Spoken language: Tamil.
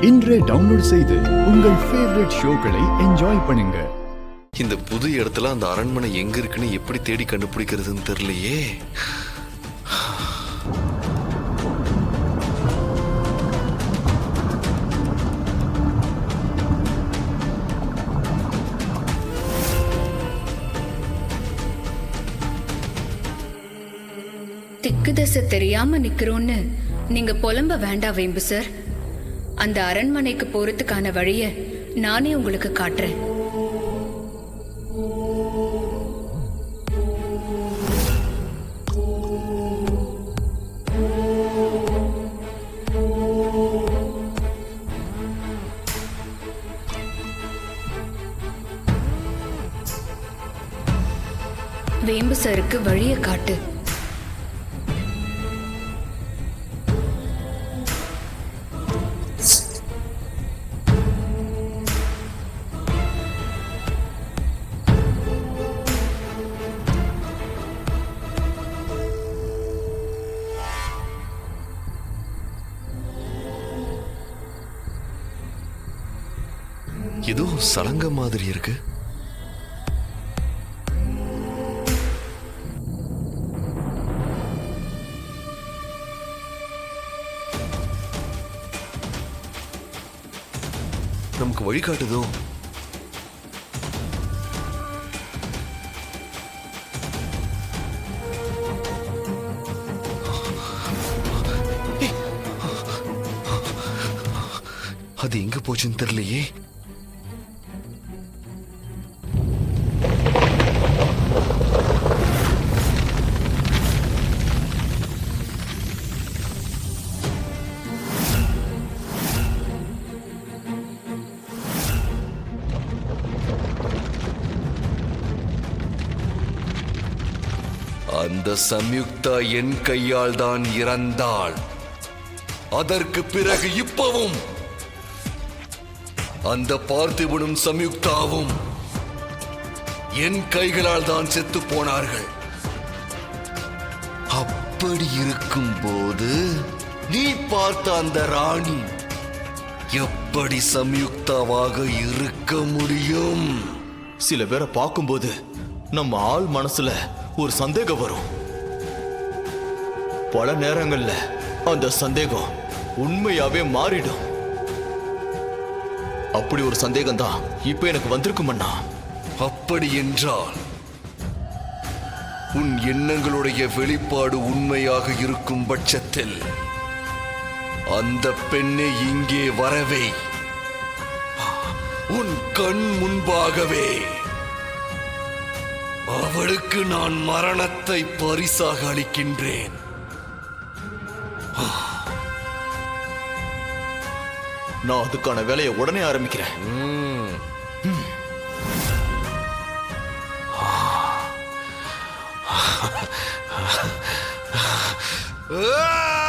இன்றே டவுன்லோட் செய்து உங்கள் ஃபேவரட் ஷோக்களை என்ஜாய் பண்ணுங்க. இந்த புது இடத்துல அந்த அரண்மனை எங்க இருக்குன்னு எப்படி தேடி கண்டுபிடிக்கிறதுன்னு தெரியலையே. திக்கு தசை தெரியாம நிக்கிறோன்னு நீங்க புலம்ப வேண்டாம் வேம்பு சார். அந்த அரண்மனைக்கு போறதுக்கான வழிய நானே உங்களுக்கு காட்டுறேன். வேம்பு சாருக்கு வழிய காட்டு. ஏதோ சலங்க மாதிரி இருக்கு. நமக்கு வழிகாட்டுதோ? அது எங்க போச்சுன்னு தெரியலையே. அந்த சம்யுக்தா என் கையால் தான் இறந்தாள். அதற்கு பிறகு இப்பவும் அந்த பார்த்திபனும் சம்யுக்தாவும் என் கைகளால் தான் செத்து போனார்கள். அப்படி இருக்கும் போது நீ பார்த்த அந்த ராணி எப்படி சம்யுக்தாவாக இருக்க முடியும்? சில பேரை பார்க்கும்போது நம்ம ஆள் மனசுல ஒரு சந்தேகம் வரும். பல நேரங்கள்ல அந்த சந்தேகம் உண்மையாவே மாறிடும். அப்படி ஒரு சந்தேகம் தான் இப்ப எனக்கு வந்திருக்குமண்ணா. அப்படி என்றால் உன் எண்ணங்களுடைய வெளிப்பாடு உண்மையாக இருக்கும் பட்சத்தில் அந்த பெண்ணை இங்கே வரவே, உன் கண் முன்பாகவே அவளுக்கு நான் மரணத்தை பரிசாக அளிக்கின்றேன். நான் அதுக்கான வேலையை உடனே ஆரம்பிக்கிறேன். ஆ